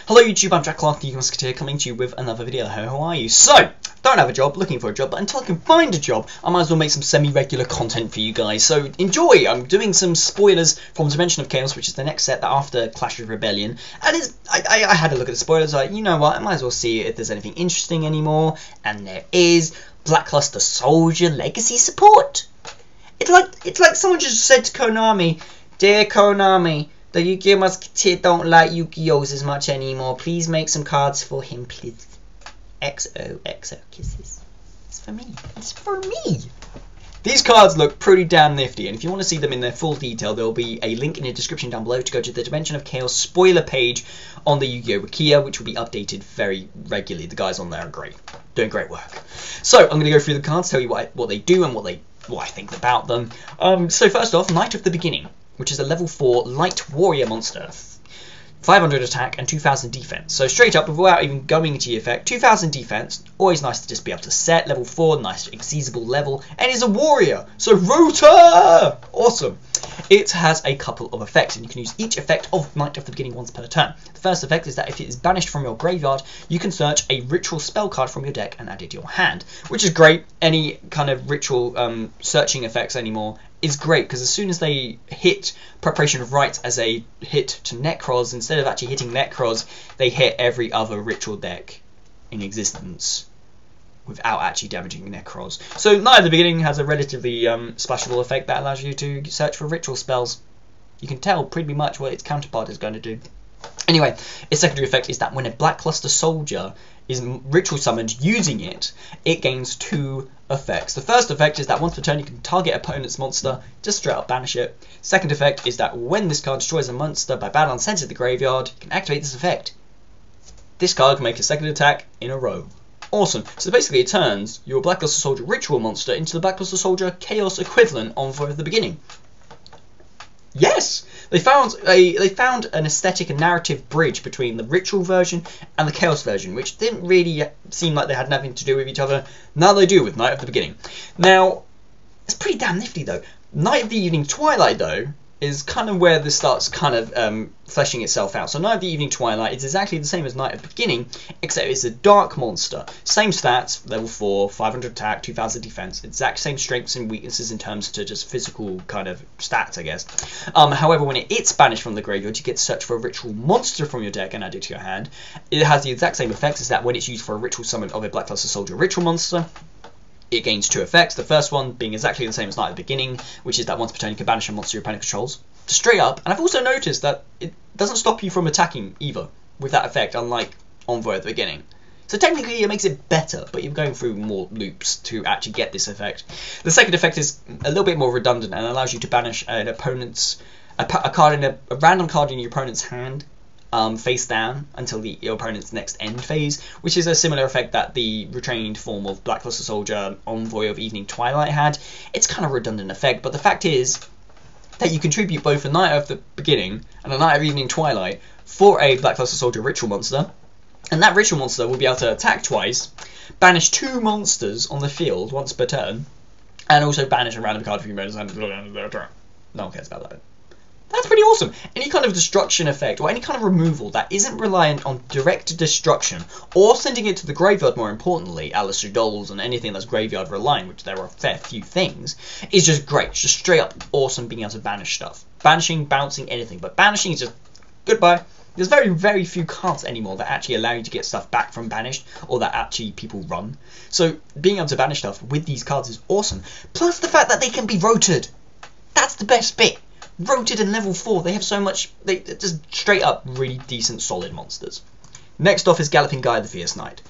Hello YouTube, I'm Jack Clark, the Musketeer, coming to you with another video. How are you? So, don't have a job, looking for a job, but until I can find a job, I might as well make some semi-regular content for you guys. So enjoy! I'm doing some spoilers from Dimension of Chaos, which is the next set that after Clash of Rebellion. And I had a look at the spoilers, like, you know what, I might as well see if there's anything interesting anymore. And there is Blackluster Soldier Legacy Support. It's like someone just said to Konami, "Dear Konami, the Yu-Gi-Oh! Musketeer don't like Yu-Gi-Ohs as much anymore. Please make some cards for him, please. XOXO kisses. It's for me. It's for me." These cards look pretty damn nifty, and if you want to see them in their full detail, there will be a link in the description down below to go to the Dimension of Chaos spoiler page on the Yu-Gi-Oh! Wikia, which will be updated very regularly. The guys on there are great. Doing great work. So, I'm going to go through the cards, tell you what they do and what I think about them. So first off, Knight of the Beginning, which is a level 4 light warrior monster. 500 attack and 2000 defense. So straight up, without even going into the effect, 2000 defense, always nice to just be able to set. Level 4, nice accessible level, and is a warrior, so Rotor! Awesome. It has a couple of effects, and you can use each effect of Knight of the Beginning once per turn. The first effect is that if it is banished from your graveyard, you can search a ritual spell card from your deck and add it to your hand, which is great. Any kind of ritual searching effects anymore is great, because as soon as they hit Preparation of Rites as a hit to Necros, instead of actually hitting Necros, they hit every other ritual deck in existence without actually damaging Necros. So Knight of the Beginning has a relatively splashable effect that allows you to search for ritual spells. You can tell pretty much what its counterpart is going to do. Anyway, its secondary effect is that when a Blackluster Soldier is ritual summoned using it, it gains 2 effects. The first effect is that once per turn you can target opponent's monster, just straight up banish it. Second effect is that when this card destroys a monster by battle and sends it to the graveyard, you can activate this effect. This card can make a second attack in a row. Awesome. So basically it turns your Blackluster Soldier ritual monster into the Blackluster Soldier Chaos equivalent Envoy of the Beginning. Yes! They found an aesthetic and narrative bridge between the ritual version and the chaos version, which didn't really seem like they had nothing to do with each other. Now they do with Knight of the Beginning. Now, it's pretty damn nifty though. Knight of the Evening Twilight though is kind of where this starts kind of fleshing itself out. So Knight of the Evening Twilight is exactly the same as Knight of the Beginning, except it's a dark monster. Same stats, level 4, 500 attack, 2000 defense, exact same strengths and weaknesses in terms to just physical kind of stats, I guess. However, when it's banished from the graveyard, you get to search for a ritual monster from your deck and add it to your hand. It has the exact same effects as that when it's used for a ritual summon of a Blackluster Soldier ritual monster. It gains 2 effects, the first one being exactly the same as Knight of the Beginning, which is that once per turn you can banish a monster your opponent controls. Straight up, and I've also noticed that it doesn't stop you from attacking either with that effect, unlike Envoy at the Beginning. So technically it makes it better, but you're going through more loops to actually get this effect. The second effect is a little bit more redundant and allows you to banish an opponent's a random card in your opponent's hand face down until your opponent's next end phase, which is a similar effect that the retrained form of Blackluster Soldier Envoy of Evening Twilight had. It's kind of a redundant effect, but the fact is that you contribute both a Knight of the Beginning and a Knight of Evening Twilight for a Blackluster Soldier ritual monster, and that ritual monster will be able to attack twice, banish 2 monsters on the field once per turn, and also banish a random card from your opponent's hand. No one cares about that. That's pretty awesome. Any kind of destruction effect or any kind of removal that isn't reliant on direct destruction or sending it to the graveyard, more importantly, Alistair Dolls and anything that's graveyard reliant, which there are a fair few things, is just great. It's just straight up awesome being able to banish stuff. Banishing, bouncing, anything. But banishing is just goodbye. There's very, very few cards anymore that actually allow you to get stuff back from banished or that actually people run. So being able to banish stuff with these cards is awesome. Plus the fact that they can be rotated. That's the best bit. Rotated in level 4, they have so much, they're just straight up really decent solid monsters. Next off is Galloping Gaia the Fierce Knight.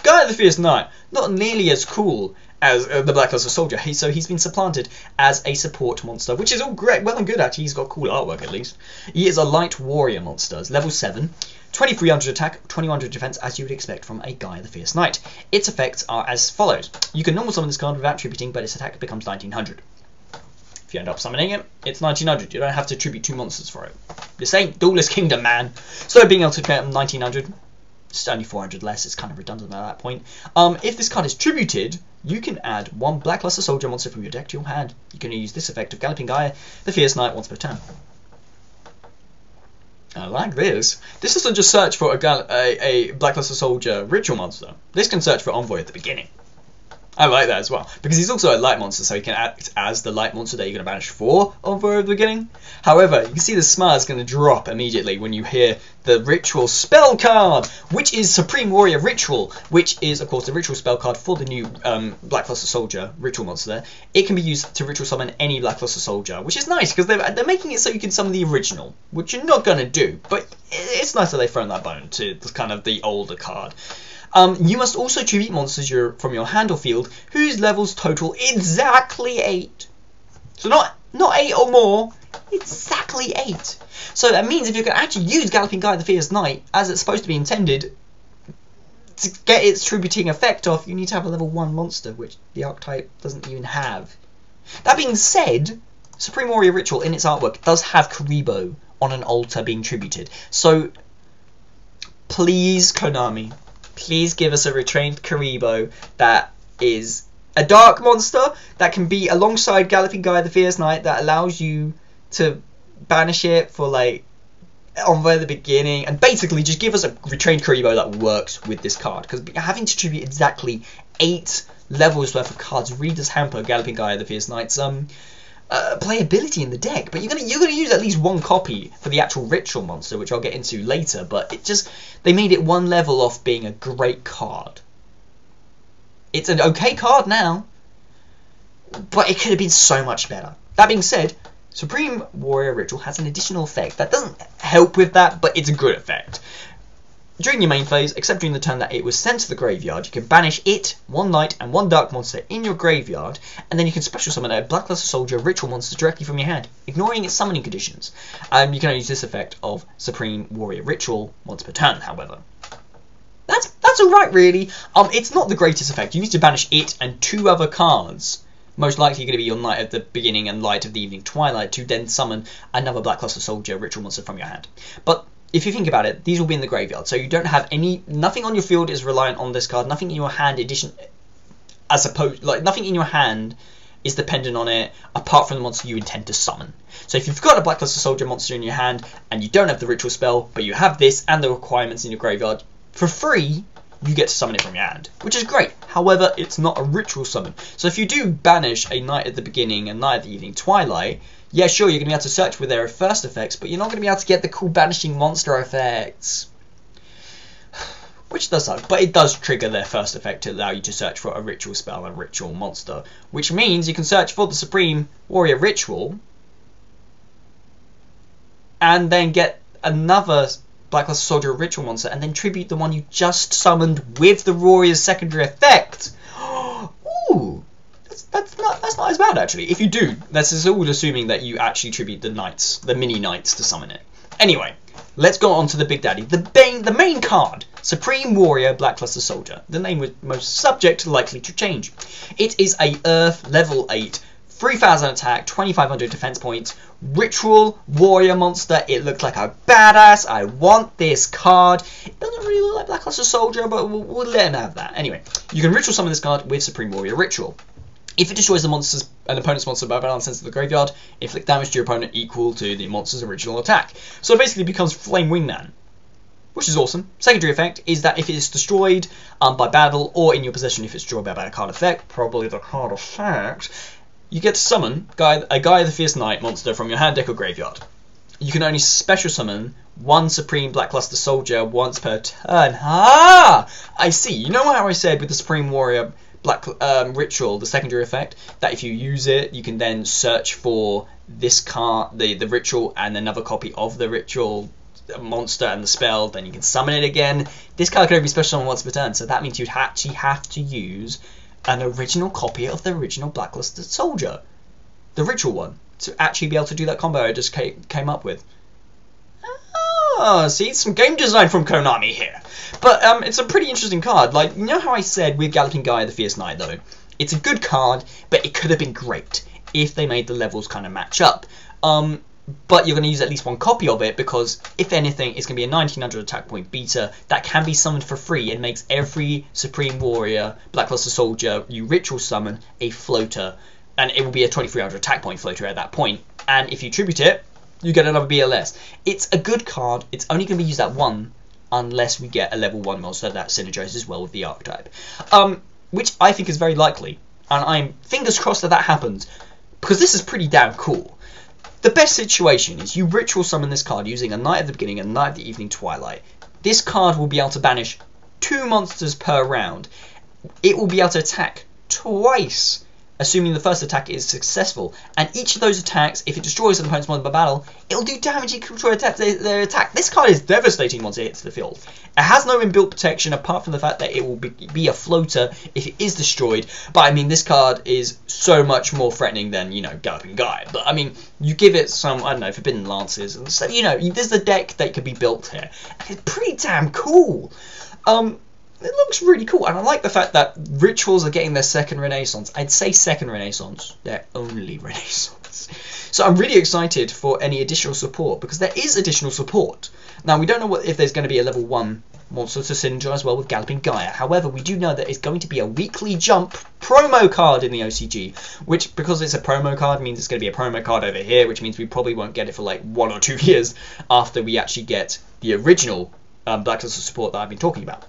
Gaia the Fierce Knight, not nearly as cool as the Blackluster Soldier, so he's been supplanted as a support monster, which is all great, well and good actually, he's got cool artwork at least. He is a light warrior monster, it's level 7, 2300 attack, 2100 defense, as you would expect from a Gaia the Fierce Knight. Its effects are as follows. You can normal summon this card without tributing, but its attack becomes 1900. If you end up summoning it, it's 1900. You don't have to tribute 2 monsters for it. This ain't Duelist Kingdom, man. So being able to get 1900, it's only 400 less. It's kind of redundant at that point. If this card is tributed, you can add 1 Blackluster Soldier monster from your deck to your hand. You can use this effect of Galloping Gaia the Fierce Knight once per turn. I like this. This doesn't just search for a Blackluster Soldier ritual monster. This can search for Envoy at the beginning. I like that as well, because he's also a light monster, so he can act as the light monster that you're going to banish for Envoy at the beginning. However, you can see the smile is going to drop immediately when you hear the ritual spell card, which is Supreme Warrior Ritual, which is, of course, the ritual spell card for the new Blackluster Soldier ritual monster. It can be used to ritual summon any Blackluster Soldier, which is nice, because they're making it so you can summon the original, which you're not going to do, but it's nice that they've thrown that bone to kind of the older card. You must also tribute monsters from your hand or field whose levels total exactly 8. So not 8 or more, exactly 8. So that means if you can actually use Galloping Guy the Fierce Knight as it's supposed to be intended, to get its tributing effect off, you need to have a level 1 monster, which the archetype doesn't even have. That being said, Supreme Warrior Ritual in its artwork does have Kuriboh on an altar being tributed. So please, Konami, please give us a retrained Kuriboh that is a dark monster that can be alongside Galloping Guy the Fierce Knight, that allows you to banish it for like Envoy at the beginning, and basically just give us a retrained Kuriboh that works with this card, because having to tribute exactly 8 levels worth of cards really does hamper Galloping Guy the Fierce Knight's playability in the deck. But you're gonna use at least 1 copy for the actual ritual monster, which I'll get into later. But they made it 1 level off being a great card. It's an okay card now, but it could have been so much better. That being said, Supreme Warrior Ritual has an additional effect that doesn't help with that, but it's a good effect. During your main phase, except during the turn that it was sent to the graveyard, you can banish it, 1 light and 1 dark monster in your graveyard, and then you can special summon a Blackluster Soldier ritual monster directly from your hand, ignoring its summoning conditions. You can only use this effect of Supreme Warrior Ritual once per turn, however. That's alright, really. It's not the greatest effect. You need to banish it and 2 other cards, most likely going to be your Night of the Beginning and Light of the Evening Twilight, to then summon another Blackluster Soldier ritual monster from your hand. But if you think about it, these will be in the graveyard, so you don't have nothing on your field is reliant on this card, nothing in your hand nothing in your hand is dependent on it, apart from the monster you intend to summon. So if you've got a Blackluster Soldier monster in your hand, and you don't have the ritual spell, but you have this and the requirements in your graveyard, for free, you get to summon it from your hand, which is great. However, it's not a ritual summon. So if you do banish a Night at the Beginning and Night of the Evening Twilight, yeah, sure, you're going to be able to search for their first effects, but you're not going to be able to get the cool banishing monster effects. Which does suck, but it does trigger their first effect to allow you to search for a ritual spell and ritual monster, which means you can search for the Supreme Warrior Ritual and then get another Blackluster Soldier ritual monster and then tribute the one you just summoned with the Warrior's secondary effect. Ooh, that's not as bad, actually. If you do, this is all assuming that you actually tribute the knights, the mini knights, to summon it. Anyway, let's go on to the big daddy, the main card, Supreme Warrior Blackluster Soldier. The name was most subject likely to change. It is a Earth level 8, 3000 attack, 2500 defense points, ritual warrior monster. It looks like a badass. I want this card. It doesn't really look like Blackluster Soldier, but we'll let him have that. Anyway, you can ritual summon this card with Supreme Warrior Ritual. If it destroys an opponent's monster by balance sent to the graveyard, inflict damage to your opponent equal to the monster's original attack. So it basically becomes Flame Wingman, which is awesome. Secondary effect is that if it is destroyed by battle, or in your possession if it's destroyed by a card effect, probably the card effect, you get to summon a Guy the Fierce Knight monster from your hand, deck, or graveyard. You can only special summon 1 Supreme Blackluster Soldier once per turn. Ah! I see. You know how I said with the Supreme Warrior Ritual, the secondary effect, that if you use it, you can then search for this card, the ritual, and another copy of the ritual monster and the spell, then you can summon it again. This card can only be special summoned once per turn, so that means you'd actually have to use an original copy of the original Blackluster Soldier, the ritual one, to actually be able to do that combo I just came up with. Ah, see, some game design from Konami here. But it's a pretty interesting card. Like, you know how I said with Galloping Guy the Fierce Knight, though? It's a good card, but it could have been great if they made the levels kind of match up. But you're going to use at least 1 copy of it, because, if anything, it's going to be a 1900 attack point beta that can be summoned for free and makes every Supreme Warrior Blackluster Soldier you ritual summon a floater. And it will be a 2300 attack point floater at that point. And if you tribute it, you get another BLS. It's a good card. It's only going to be used at 1 unless we get a level 1 monster that synergizes well with the archetype. Which I think is very likely. And I'm fingers crossed that happens, because this is pretty damn cool. The best situation is you ritual summon this card using a Knight of the Beginning and a Knight of the Evening Twilight. This card will be able to banish 2 monsters per round. It will be able to attack twice, assuming the first attack is successful. And each of those attacks, if it destroys an opponent's monster by battle, it'll do damage equal to their attack. This card is devastating once it hits the field. It has no inbuilt protection apart from the fact that it will be a floater if it is destroyed. But I mean, this card is so much more threatening than, you know, Galloping Gaia. But I mean, you give it some, I don't know, Forbidden Lances, and so, you know, there's a deck that could be built here. And it's pretty damn cool. It looks really cool, and I like the fact that rituals are getting their second renaissance. I'd say second renaissance, their only renaissance. So I'm really excited for any additional support, because there is additional support. Now, we don't know if there's going to be a level 1 monster to synergize well with Galloping Gaia. However, we do know that it's going to be a weekly jump promo card in the OCG, which, because it's a promo card, means it's going to be a promo card over here, which means we probably won't get it for like 1 or 2 years after we actually get the original Blackluster support that I've been talking about.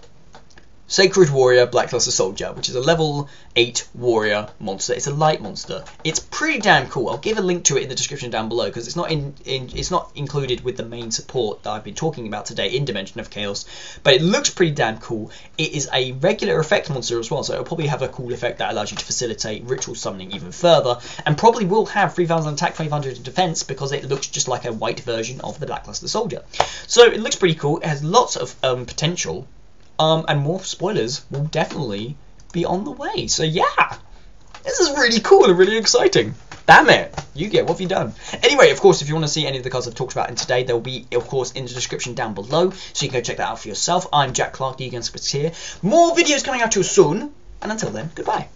Sacred Warrior Blackluster Soldier, which is a level 8 warrior monster. It's a light monster. It's pretty damn cool. I'll give a link to it in the description down below, because it's not it's not included with the main support that I've been talking about today in Dimension of Chaos, but it looks pretty damn cool. It is a regular effect monster as well, so it'll probably have a cool effect that allows you to facilitate ritual summoning even further, and probably will have 3000 attack, 500 in defense, because it looks just like a white version of the Blackluster Soldier. So it looks pretty cool. It has lots of potential. And more spoilers will definitely be on the way. So yeah, this is really cool and really exciting. Damn it, Yu-Gi-Oh, what have you done? Anyway, of course, if you want to see any of the cards I've talked about in today, they'll be, of course, in the description down below, so you can go check that out for yourself. I'm Jack Clark, the Yu-Gi-Oh! Here. More videos coming out to you soon, and until then, goodbye.